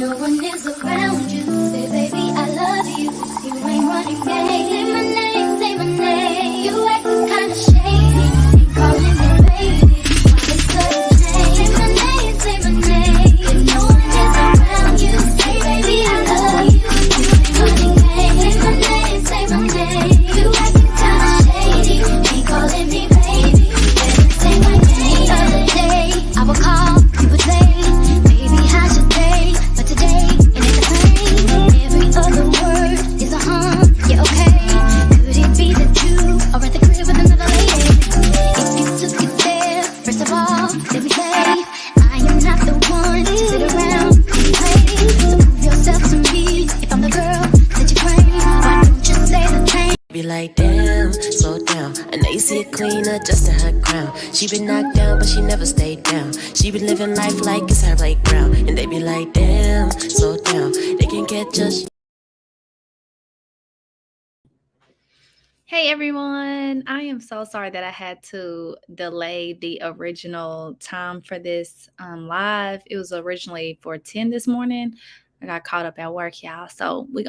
no one is around you. Say, baby, I love you. You ain't running game. Say my name, say my name. You acting kinda shady. Ain't calling me baby. Why it's so lame? Say my name, say my name. If no one is around you, say, baby, I love you. You ain't running game. Say my name, say my name. You acting kinda shady. Ain't calling me baby. Better say my name. The other day, I would call, you would say, baby, how's your day? But today, it ain't the same. Every other word is a yeah, okay. Could it be that you are at the crib with another lady? If you took it there, first of all, let me say, I am not the one to sit around and play. So prove yourself to me, if I'm the girl that you claim. Why don't you say the same? Be like, damn, slow down. I know you see it clean, adjusting her crown. She been knocked down, but she never stayed down. She been living life like it's her playground. And they be like, damn, slow down. They can get just. Hey everyone, I am so sorry that I had to delay the original time for this live. It was originally for 10 this morning. I got caught up at work, y'all. So we're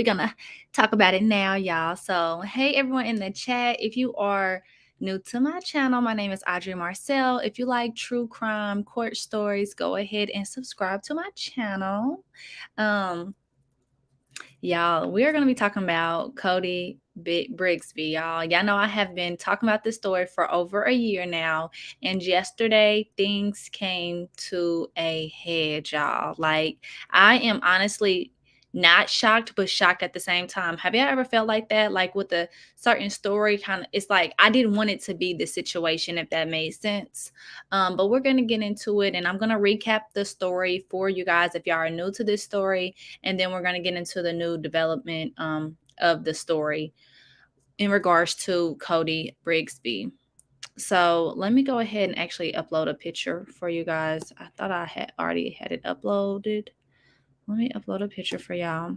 gonna talk about it now, y'all. So hey everyone in the chat, if you are new to my channel, my name is Audrey Marcel. If you like true crime, court stories, go ahead and subscribe to my channel. Y'all, we are going to be talking about Codi Brigsby, y'all. Y'all know I have been talking about this story for over a year now, and yesterday things came to a head, y'all. Like, I am honestly not shocked, but shocked at the same time. Have you ever felt like that? Like with a certain story, kind of, it's like I didn't want it to be the situation, if that made sense. But we're going to get into it, and I'm going to recap the story for you guys if y'all are new to this story, and then we're going to get into the new development of the story in regards to Codi Brigsby. So let me go ahead and actually upload a picture for you guys. I thought I had already had it uploaded. Let me upload a picture for y'all.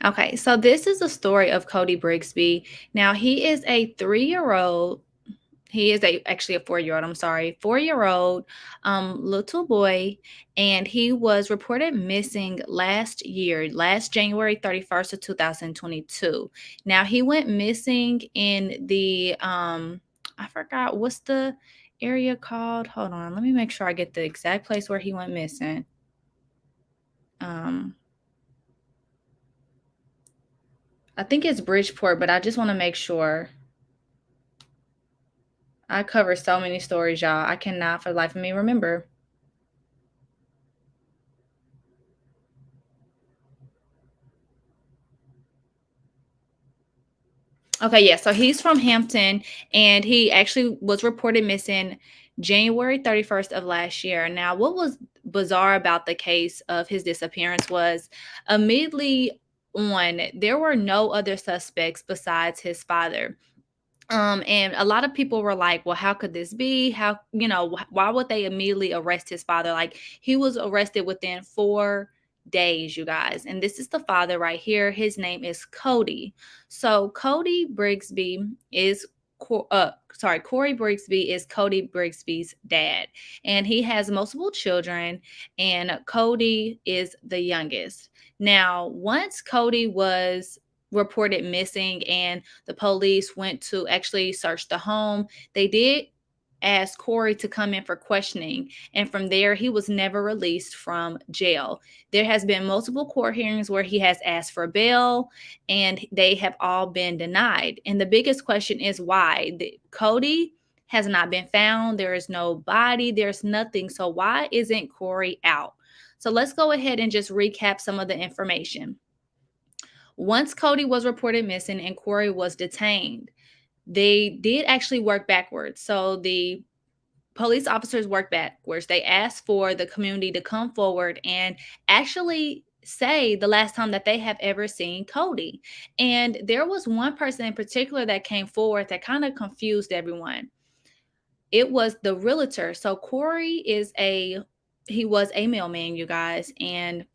Okay, so this is the story of Codi Brigsby. Now, he is a 3-year-old. He is actually a 4-year-old, I'm sorry, 4-year-old little boy, and he was reported missing last January 31st of 2022. Now, he went missing in the, I forgot, what's the area called? Hold on, let me make sure I get the exact place where he went missing. I think it's Bridgeport, but I just want to make sure. I cover so many stories, y'all. I cannot for the life of me remember. Okay, yeah. So he's from Hampton, and he actually was reported missing January 31st of last year. Now, what was bizarre about the case of his disappearance was immediately on, there were no other suspects besides his father. And a lot of people were like, well, how could this be? How, why would they immediately arrest his father? Like, he was arrested within 4 days, you guys. And this is the father right here. His name is Codi. So Codi Brigsby is Cory Brigsby is Codi Brigsby's dad, and he has multiple children, and Codi is the youngest. Now, once Codi was reported missing and the police went to actually search the home, they did ask Cory to come in for questioning, and from there he was never released from jail. There has been multiple court hearings where he has asked for bail, and they have all been denied. And the biggest question is why? Codi has not been found. There is no body. There's nothing. So why isn't Cory out? So let's go ahead and just recap some of the information. Once Codi was reported missing and Cory was detained, they did actually work backwards. So the police officers worked backwards. They asked for the community to come forward and actually say the last time that they have ever seen Codi. And there was one person in particular that came forward that kind of confused everyone. It was the realtor. So Cory he was a mailman, you guys, and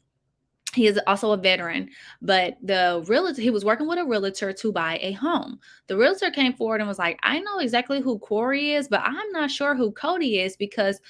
he is also a veteran. But the realtor, he was working with a realtor to buy a home. The realtor came forward and was like, I know exactly who Cory is, but I'm not sure who Codi is because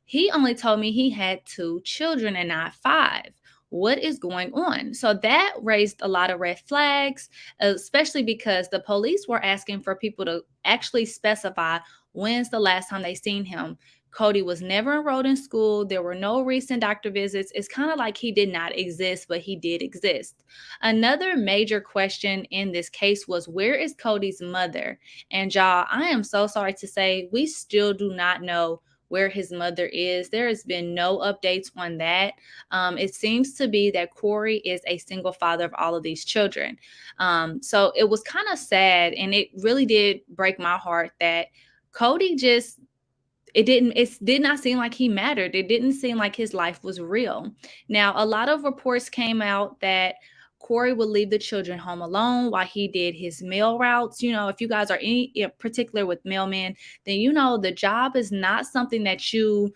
he only told me he had 2 children and not 5. What is going on? So that raised a lot of red flags, especially because the police were asking for people to actually specify when's the last time they seen him. Codi was never enrolled in school. There were no recent doctor visits. It's kind of like he did not exist, but he did exist. Another major question in this case was, where is Codi's mother? And y'all, I am so sorry to say, we still do not know where his mother is. There has been no updates on that. It seems to be that Cory is a single father of all of these children. So it was kind of sad, and it really did break my heart that Codi just, it did not seem like he mattered. It didn't seem like his life was real. Now, a lot of reports came out that Cory would leave the children home alone while he did his mail routes. You know, if you guys are any particular with mailmen, then you know the job is not something that you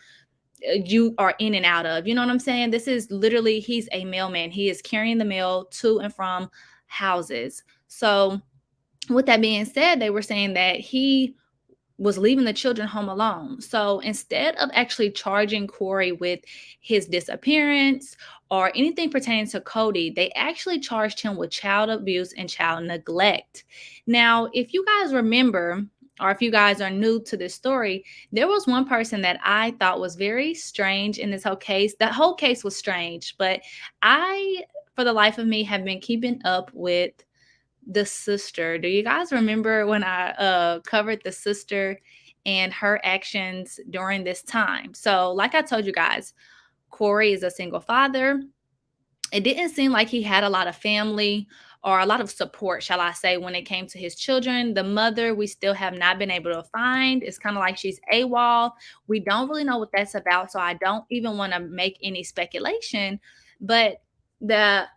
are in and out of. You know what I'm saying? This is literally, he's a mailman. He is carrying the mail to and from houses. So with that being said, they were saying that he was leaving the children home alone. So instead of actually charging Cory with his disappearance or anything pertaining to Codi, they actually charged him with child abuse and child neglect. Now, if you guys remember, or if you guys are new to this story, there was one person that I thought was very strange in this whole case. The whole case was strange, but I, for the life of me, have been keeping up with the sister. Do you guys remember when I covered the sister and her actions during this time? So, like I told you guys, Cory is a single father. It didn't seem like he had a lot of family or a lot of support, shall I say, when it came to his children. The mother, we still have not been able to find. It's kind of like she's AWOL. We don't really know what that's about, so I don't even want to make any speculation. But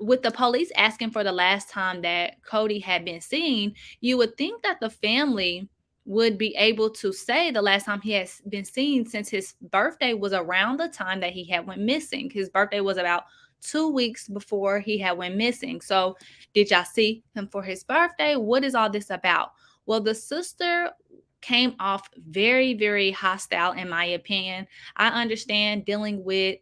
with the police asking for the last time that Codi had been seen, you would think that the family would be able to say the last time he has been seen, since his birthday was around the time that he had went missing. His birthday was about 2 weeks before he had went missing. So did y'all see him for his birthday? What is all this about? Well, the sister came off very, very hostile, in my opinion. I understand dealing with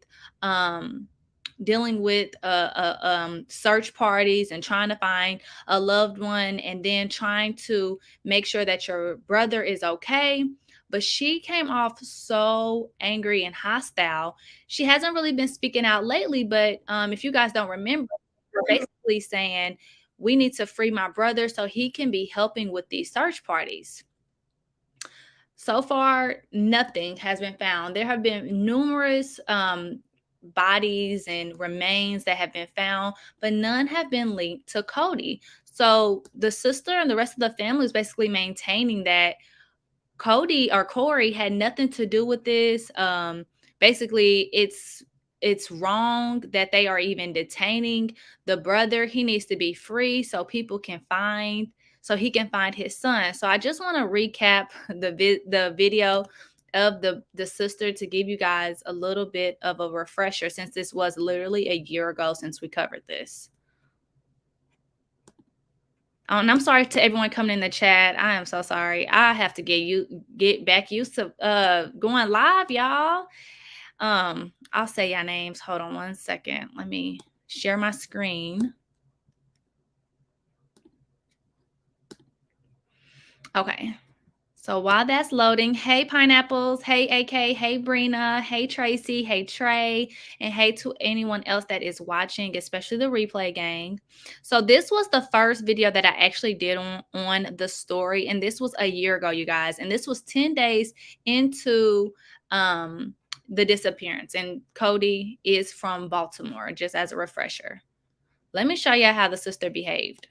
search parties and trying to find a loved one, and then trying to make sure that your brother is okay. But she came off so angry and hostile. She hasn't really been speaking out lately, but if you guys don't remember, we're basically saying we need to free my brother so he can be helping with these search parties. So far, nothing has been found. There have been numerous bodies and remains that have been found, but none have been linked to Codi. So the sister and the rest of the family is basically maintaining that Codi or Cory had nothing to do with this. Basically, it's wrong that they are even detaining the brother. He needs to be free so people can find, so he can find his son. So I just want to recap the video of the sister to give you guys a little bit of a refresher, since this was literally a year ago since we covered this. Oh, and I'm sorry to everyone coming in the chat. I am so sorry. I have to get back used to going live, y'all. I'll say your names. Hold on one second. Let me share my screen. Okay. So while that's loading, hey Pineapples, hey AK, hey Brina, hey Tracy, hey Trey, and hey to anyone else that is watching, especially the replay gang. So this was the first video that I actually did on the story, and this was a year ago, you guys, and this was 10 days into the disappearance, and Codi is from Baltimore, just as a refresher. Let me show you how the sister behaved.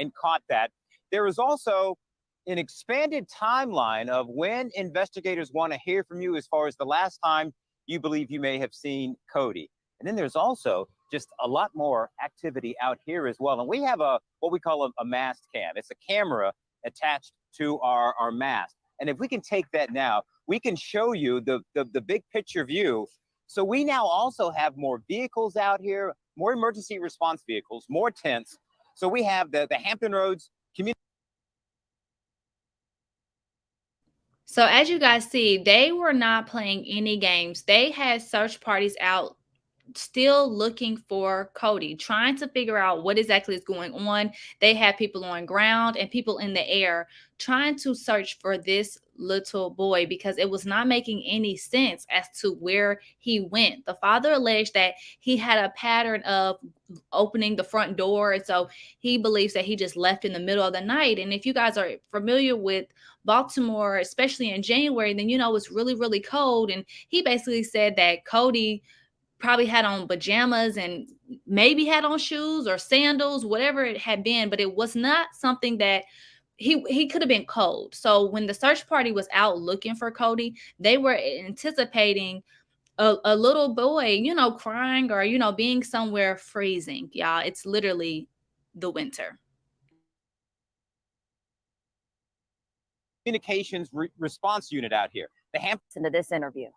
And caught that. There is also an expanded timeline of when investigators want to hear from you as far as the last time you believe you may have seen Codi. And then there's also just a lot more activity out here as well. And we have what we call a mast cam. It's a camera attached to our mast. And if we can take that now, we can show you the big picture view. So we now also have more vehicles out here, more emergency response vehicles, more tents. So we have the Hampton Roads community. So as you guys see, they were not playing any games. They had search parties out still looking for Cody, trying to figure out what exactly is going on. They had people on ground and people in the air trying to search for this little boy because it was not making any sense as to where he went. The father alleged that he had a pattern of opening the front door, and so he believes that he just left in the middle of the night. And if you guys are familiar with Baltimore, especially in January, then you know it's really, really cold. And he basically said that Cody probably had on pajamas and maybe had on shoes or sandals, whatever it had been, but it was not something that he could have been cold. So when the search party was out looking for Cody, they were anticipating a little boy, you know, crying or, you know, being somewhere freezing. Y'all, it's literally the winter. Communications response unit out here. The Hampton. Into this interview,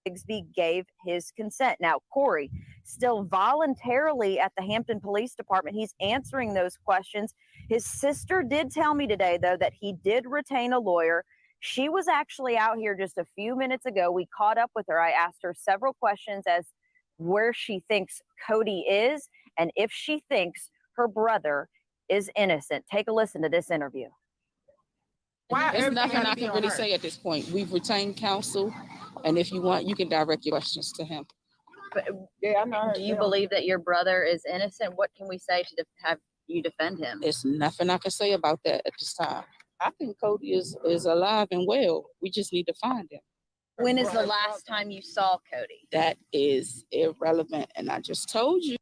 Brigsby gave his consent. Now, Cory, still voluntarily at the Hampton Police Department, he's answering those questions. His sister did tell me today, though, that he did retain a lawyer. She was actually out here just a few minutes ago. We caught up with her. I asked her several questions as where she thinks Cody is and if she thinks her brother is innocent. Take a listen to this interview. There's nothing I can really say at this point. We've retained counsel, and if you want, you can direct your questions to him. But do you believe that your brother is innocent? What can we say to have you defend him? There's nothing I can say about that at this time. I think Cody is alive and well. We just need to find him. When is the last time you saw Cody? That is irrelevant, and I just told you.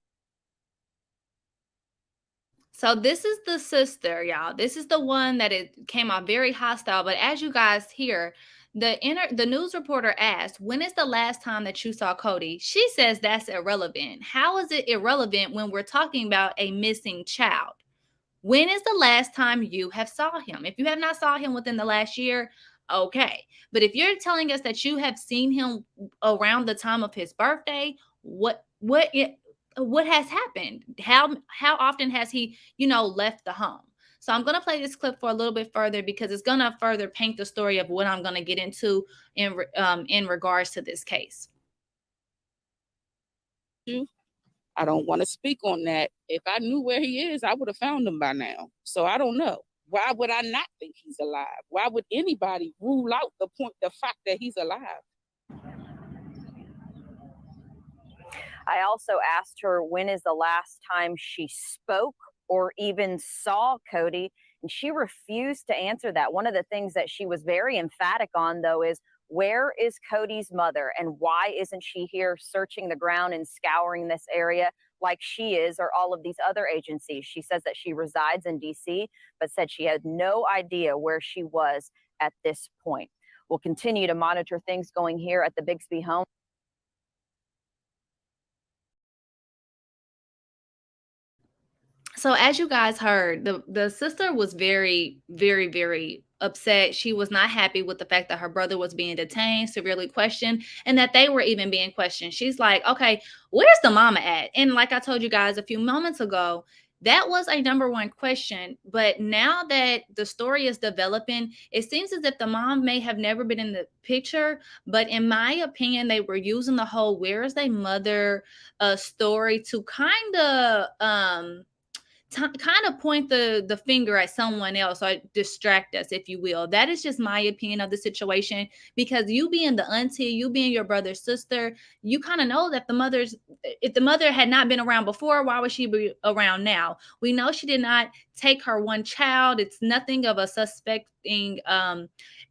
So this is the sister, y'all. This is the one that it came out very hostile. But as you guys hear, the news reporter asked, "When is the last time that you saw Cody?" She says that's irrelevant. How is it irrelevant when we're talking about a missing child? When is the last time you have saw him? If you have not saw him within the last year, okay. But if you're telling us that you have seen him around the time of his birthday, what has happened? How often has he, you know, left the home? So I'm going to play this clip for a little bit further because it's going to further paint the story of what I'm going to get into in regards to this case. I don't want to speak on that. If I knew where he is, I would have found him by now. So I don't know. Why would I not think he's alive? Why would anybody rule out the fact that he's alive? I also asked her when is the last time she spoke or even saw Cody, and she refused to answer that. One of the things that she was very emphatic on, though, is where is Cody's mother and why isn't she here searching the ground and scouring this area like she is or all of these other agencies? She says that she resides in D.C., but said she had no idea where she was at this point. We'll continue to monitor things going here at the Brigsby home. So as you guys heard, the sister was very, very, very upset. She was not happy with the fact that her brother was being detained, severely questioned, and that they were even being questioned. She's like, okay, where's the mama at? And like I told you guys a few moments ago, that was a number one question. But now that the story is developing, it seems as if the mom may have never been in the picture. But in my opinion, they were using the whole "where is their mother" story to kind of point the finger at someone else or distract us, if you will. That is just my opinion of the situation, because you being the auntie, you being your brother's sister, you kind of know that if the mother had not been around before, why would she be around now? We know she did not take her one child. It's nothing of a suspecting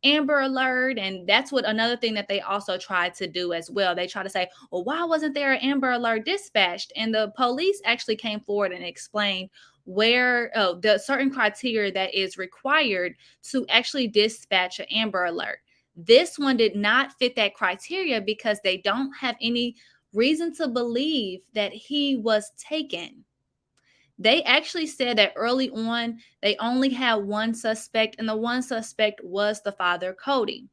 Amber Alert. And that's what another thing that they also tried to do as well. They try to say, well, why wasn't there an Amber Alert dispatched? And the police actually came forward and explained where the certain criteria that is required to actually dispatch an Amber Alert. This one did not fit that criteria because they don't have any reason to believe that he was taken. They actually said that early on, they only had one suspect, and the one suspect was the father, Cody.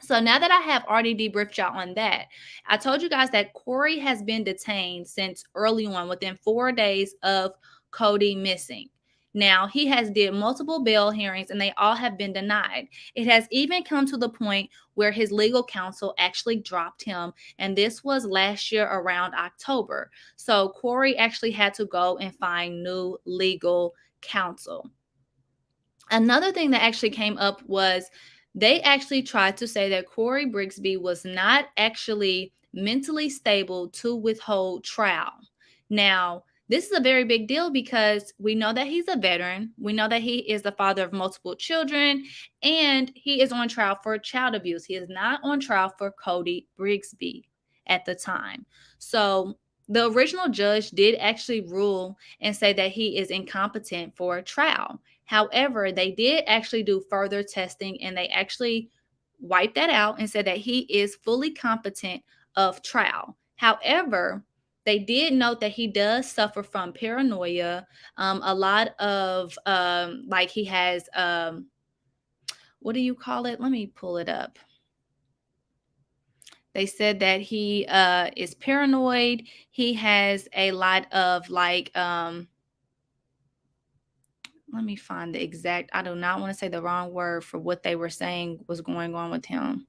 So now that I have already debriefed y'all on that, I told you guys that Cory has been detained since early on, within 4 days of Codi missing. Now, he has did multiple bail hearings and they all have been denied. It has even come to the point where his legal counsel actually dropped him, and this was last year around October. So Cory actually had to go and find new legal counsel. Another thing that actually came up was they actually tried to say that Cory Brigsby was not actually mentally stable to withhold trial. Now, this is a very big deal because we know that he's a veteran. We know that he is the father of multiple children, and he is on trial for child abuse. He is not on trial for Codi Brigsby at the time. So the original judge did actually rule and say that he is incompetent for trial. However, they did actually do further testing and they actually wiped that out and said that he is fully competent of trial. However, they did note that he does suffer from paranoia, a lot of like he has what do you call it? Let me pull it up. They said that he is paranoid. He has a lot of like let me find the exact, I do not want to say the wrong word for what they were saying was going on with him.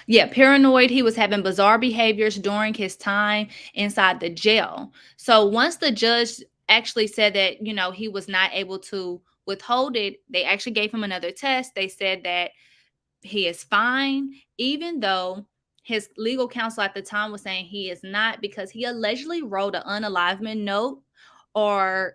Yeah, paranoid. He was having bizarre behaviors during his time inside the jail. So once the judge actually said that, you know, he was not able to withhold it, they actually gave him another test. They said that he is fine, even though his legal counsel at the time was saying he is not, because he allegedly wrote an unalivement note or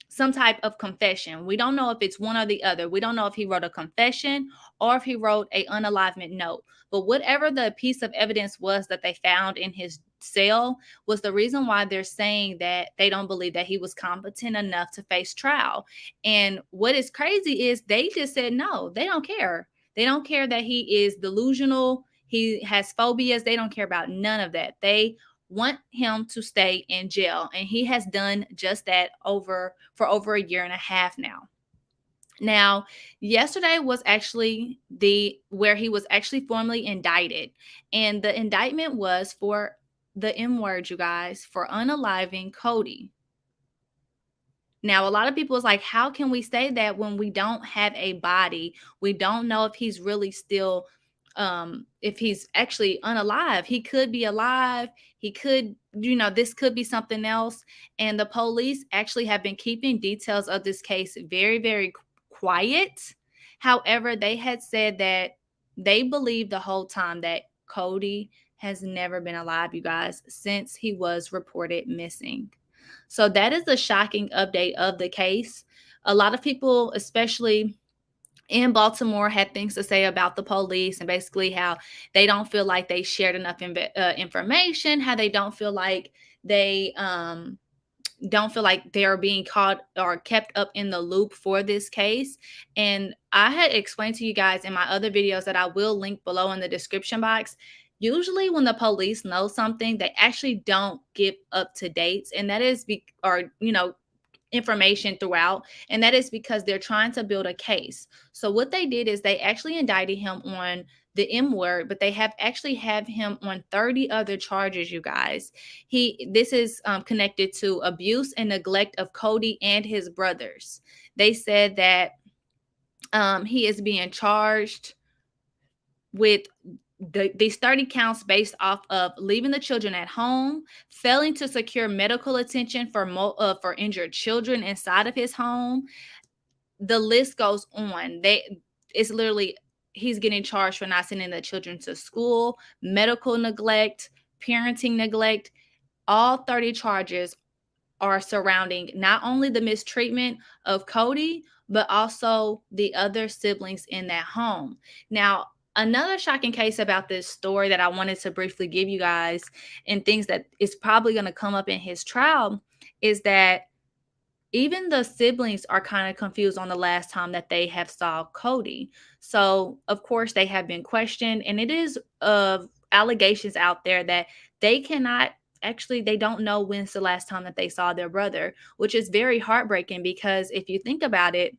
some type of confession. We don't know if it's one or the other. We don't know if he wrote a confession or if he wrote a unalivement note. But whatever the piece of evidence was that they found in his cell was the reason why they're saying that they don't believe that he was competent enough to face trial. And what is crazy is they just said no, they don't care. They don't care that he is delusional. He has phobias. They don't care about none of that. They want him to stay in jail. And he has done just that for over a year and a half now. Now, yesterday was actually where he was actually formally indicted. And the indictment was for the M word, you guys, for unaliving Codi. Now, a lot of people is like, how can we say that when we don't have a body? We don't know if he's really still, if he's actually unalive. He could be alive. He could, you know, this could be something else. And the police actually have been keeping details of this case very, very quiet. However, they had said that they believe the whole time that Codi has never been alive, you guys, since he was reported missing. So that is a shocking update of the case. A lot of people, especially in Baltimore, had things to say about the police and basically how they don't feel like they shared enough information, how they don't feel like they they're being caught or kept up in the loop for this case. And I had explained to you guys in my other videos that I will link below in the description box. Usually when the police know something, they actually don't give up to dates. And that is information throughout, and that is because they're trying to build a case. So what they did is they actually indicted him on the M word, but they have him on 30 other charges, you guys. This is connected to abuse and neglect of Codi and his brothers. They said that he is being charged with these 30 counts based off of leaving the children at home, failing to secure medical attention for injured children inside of his home. The list goes on. It's literally, he's getting charged for not sending the children to school, medical neglect, parenting neglect. All 30 charges are surrounding not only the mistreatment of Codi, but also the other siblings in that home. Now, another shocking case about this story that I wanted to briefly give you guys, and things that is probably going to come up in his trial, is that even the siblings are kind of confused on the last time that they have saw Codi. So, of course, they have been questioned, and it is allegations out there that they cannot actually, they don't know when's the last time that they saw their brother, which is very heartbreaking because if you think about it,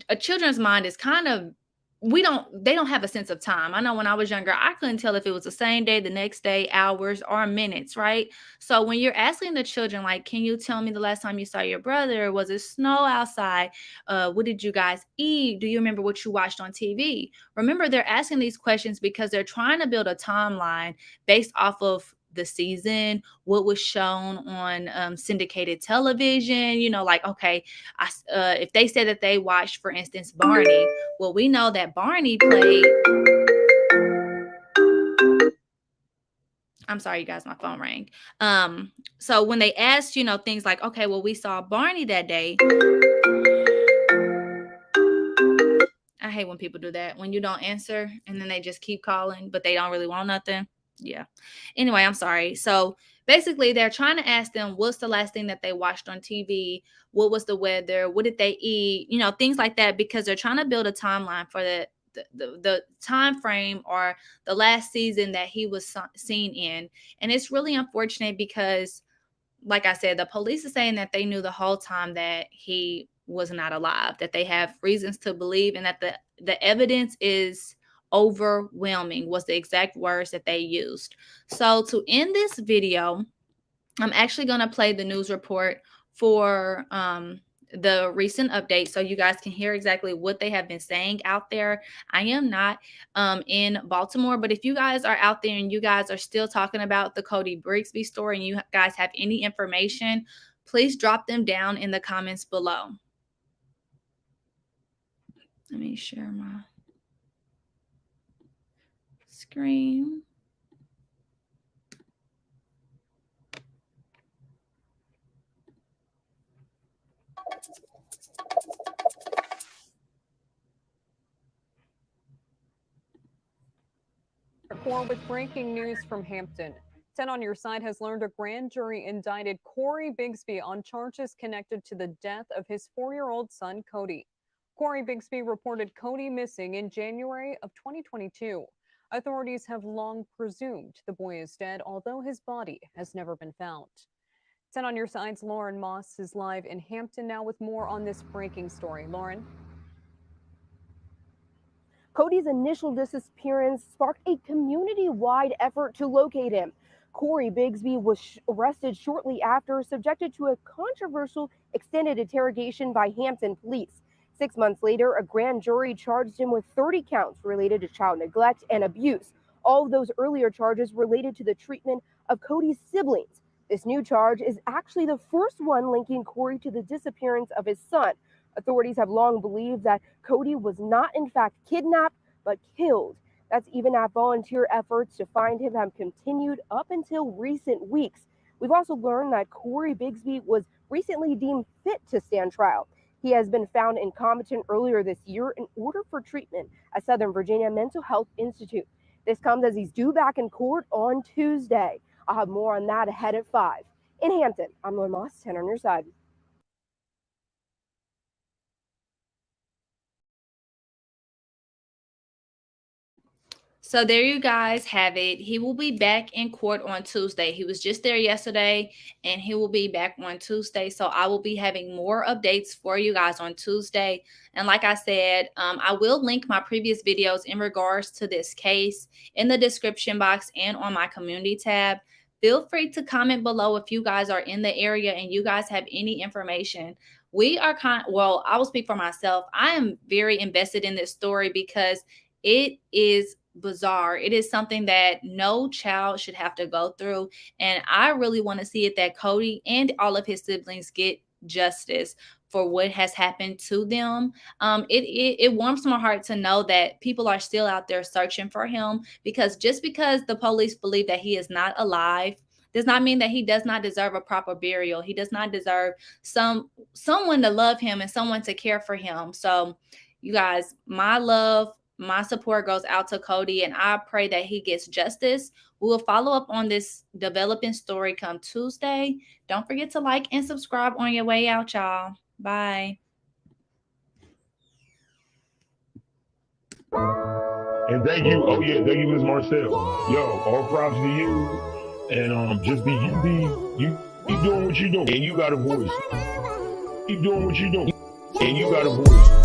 a children's mind is kind of, they don't have a sense of time. I know when I was younger, I couldn't tell if it was the same day, the next day, hours, or minutes, right? So when you're asking the children, like, can you tell me the last time you saw your brother? Was it snow outside? What did you guys eat? Do you remember what you watched on TV? Remember, they're asking these questions because they're trying to build a timeline based off of the season, what was shown on syndicated television. Like, okay, if they said that they watched, for instance, Barney, well, we know that Barney played. I'm sorry, you guys, my phone rang. So when they asked, things like, okay, well, we saw Barney that day. I hate when people do that, when you don't answer and then they just keep calling, but they don't really want nothing. Yeah. Anyway, I'm sorry. So basically, they're trying to ask them what's the last thing that they watched on TV? What was the weather? What did they eat? Things like that, because they're trying to build a timeline for the time frame or the last season that he was seen in. And it's really unfortunate because, like I said, the police are saying that they knew the whole time that he was not alive, that they have reasons to believe, and that the evidence is overwhelming, was the exact words that they used. So to end this video, I'm actually going to play the news report for the recent update so you guys can hear exactly what they have been saying out there. I am not in Baltimore, but if you guys are out there and you guys are still talking about the Codi Brigsby story and you guys have any information, please drop them down in the comments below. Let me share my screen. With breaking news from Hampton. 10 on Your Side has learned a grand jury indicted Cory Brigsby on charges connected to the death of his 4-year-old son, Codi. Cory Brigsby reported Codi missing in January of 2022. Authorities have long presumed the boy is dead, although his body has never been found. 10 on Your Side's Lauren Moss is live in Hampton now with more on this breaking story. Lauren? Codi's initial disappearance sparked a community-wide effort to locate him. Cory Brigsby was arrested shortly after, subjected to a controversial extended interrogation by Hampton police. 6 months later, a grand jury charged him with 30 counts related to child neglect and abuse. All of those earlier charges related to the treatment of Codi's siblings. This new charge is actually the first one linking Cory to the disappearance of his son. Authorities have long believed that Codi was not in fact kidnapped, but killed. That's even as volunteer efforts to find him have continued up until recent weeks. We've also learned that Cory Brigsby was recently deemed fit to stand trial. He has been found incompetent earlier this year in order for treatment at Southern Virginia Mental Health Institute. This comes as he's due back in court on Tuesday. I'll have more on that ahead at 5. In Hampton, I'm Lauren Moss, 10 on Your Side. So there you guys have it. He will be back in court on Tuesday. He was just there yesterday and he will be back on Tuesday. So I will be having more updates for you guys on Tuesday. And like I said, I will link my previous videos in regards to this case in the description box and on my community tab. Feel free to comment below if you guys are in the area and you guys have any information. We are I will speak for myself. I am very invested in this story because it is bizarre. It is something that no child should have to go through. And I really want to see it that Codi and all of his siblings get justice for what has happened to them. It warms my heart to know that people are still out there searching for him, because just because the police believe that he is not alive does not mean that he does not deserve a proper burial. He does not deserve someone to love him and someone to care for him. So you guys, my love, my support goes out to Codi, and I pray that he gets justice. We will follow up on this developing story come Tuesday. Don't forget to like and subscribe on your way out, y'all. Bye. And thank you. Oh yeah, thank you, Ms. Marcel. Yo, all props to you. And just you keep doing what you're doing. And you got a voice. Keep doing what you're doing. And you got a voice.